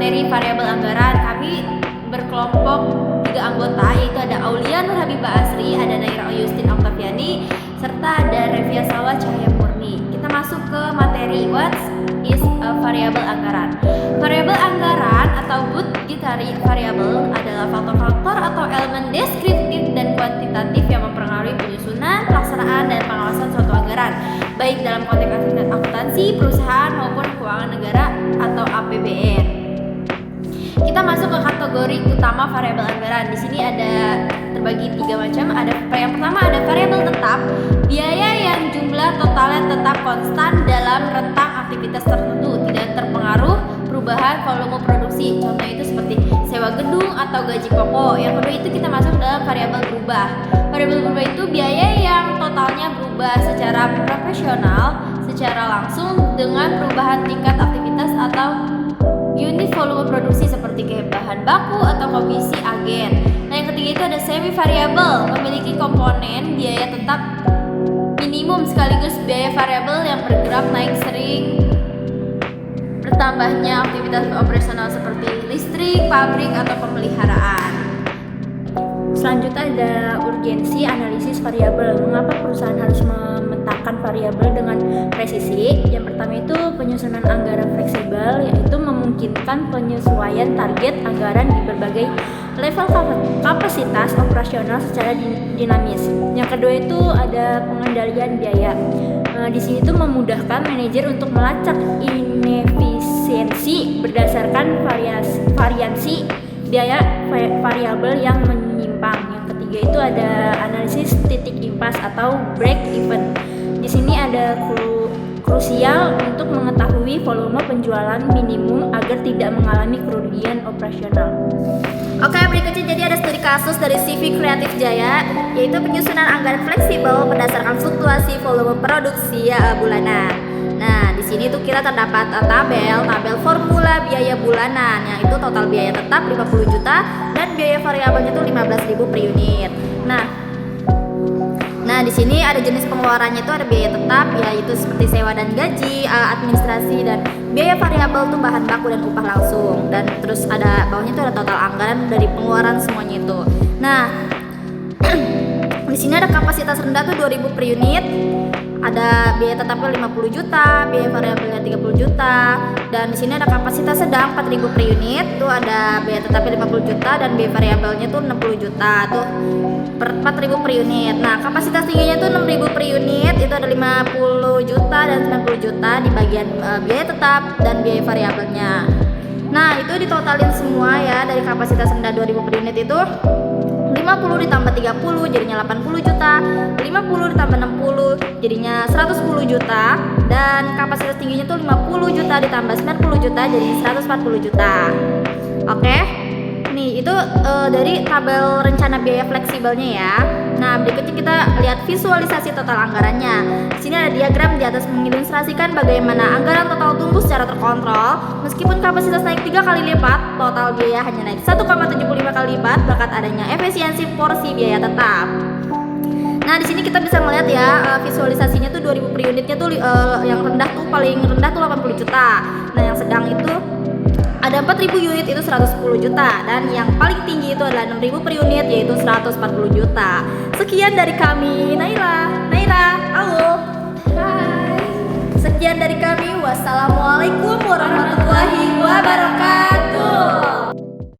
materi variabel anggaran. Kami berkelompok 3 anggota, yaitu ada Aulia Nur Habibah Asri, ada Naira Yustin Octaviani, serta ada Revia Salwa Cahaya Murni. Kita masuk ke materi what is a variabel anggaran. Variabel anggaran atau budgetary variable adalah faktor-faktor atau elemen deskriptif dan kuantitatif yang mempengaruhi penyusunan, pelaksanaan, dan pengawasan suatu anggaran, baik dalam konteks aktivitas akuntansi, perusahaan, maupun keuangan negara atau APBN. Kita masuk ke kategori utama variabel anggaran. Di sini ada terbagi 3 macam. Yang pertama ada variabel tetap, biaya yang jumlah totalnya tetap konstan dalam rentang aktivitas tertentu, tidak terpengaruh perubahan volume produksi. Contoh itu seperti sewa gedung atau gaji pokok. Yang kedua itu kita masuk dalam variabel berubah. Variabel berubah itu biaya yang totalnya berubah secara proporsional secara langsung dengan perubahan tingkat aktivitas atau unit volume produksi seperti kayak bahan baku atau komisi agen. Nah, yang ketiga itu ada semi variabel, memiliki komponen biaya tetap minimum sekaligus biaya variabel yang bergerak naik sering bertambahnya aktivitas operasional seperti listrik, pabrik, atau pemeliharaan. Selanjutnya ada urgensi analisis variabel. Mengapa perusahaan harus memetakan variabel dengan presisi? Yang pertama itu penyusunan anggaran fleksibel, yaitu memungkinkan penyesuaian target anggaran di berbagai level kapasitas operasional secara dinamis. Yang kedua itu ada pengendalian biaya. Di sini tuh memudahkan manajer untuk melacak inefisiensi berdasarkan variansi biaya variabel yang menyimpang. Yang ketiga itu ada analisis titik impas atau break even. Di sini ada krusial untuk mengetahui volume penjualan minimum agar tidak mengalami kerugian operasional. Oke, berikutnya jadi ada studi kasus dari CV Kreatif Jaya, yaitu penyusunan anggaran fleksibel berdasarkan fluktuasi volume produksi bulanan. Nah, di sini tuh kita terdapat tabel formula biaya bulanan, yang itu total biaya tetap 50 juta dan biaya variabelnya tuh 15.000 per unit. Nah, di sini ada jenis pengeluarannya itu ada biaya tetap, yaitu seperti sewa dan gaji, administrasi, dan biaya variabel tuh bahan baku dan upah langsung. Dan terus ada bawahnya itu ada total anggaran dari pengeluaran semuanya itu. Nah, di sini ada kapasitas rendah tuh 2.000 per unit. Ada biaya tetapnya 50 juta, biaya variabelnya 30 juta, dan di sini ada kapasitas sedang 4.000 per unit, tuh ada biaya tetapnya 50 juta dan biaya variabelnya tuh 60 juta, tuh per 4.000 per unit. Nah, kapasitas tingginya tuh 6.000 per unit, itu ada 50 juta dan 90 juta di bagian biaya tetap dan biaya variabelnya. Nah, itu ditotalin semua ya, dari kapasitas rendah 2.000 per unit itu 50 ditambah 30 jadinya 80 juta, 50 ditambah 60 jadinya 110 juta, dan kapasitas tingginya tuh 50 juta ditambah 90 juta jadinya 140 juta. Oke, nih itu dari tabel rencana biaya fleksibelnya ya. Nah, berikutnya kita lihat visualisasi total anggarannya. Di sini ada diagram di atas mengilustrasikan bagaimana anggaran total tumbuh secara terkontrol meskipun kapasitas naik 3 kali lipat, total biaya hanya naik 1,75 kali lipat berkat adanya efisiensi porsi biaya tetap. Nah, di sini kita bisa melihat ya, visualisasinya tuh 2.000 per unitnya tuh yang rendah tuh paling rendah tuh 80 juta. Nah, yang sedang itu ada 4.000 unit itu 110 juta, dan yang paling tinggi itu adalah 6.000 per unit yaitu 140 juta. Sekian dari kami. Naira, halo. Hai. Sekian dari kami. Wassalamualaikum warahmatullahi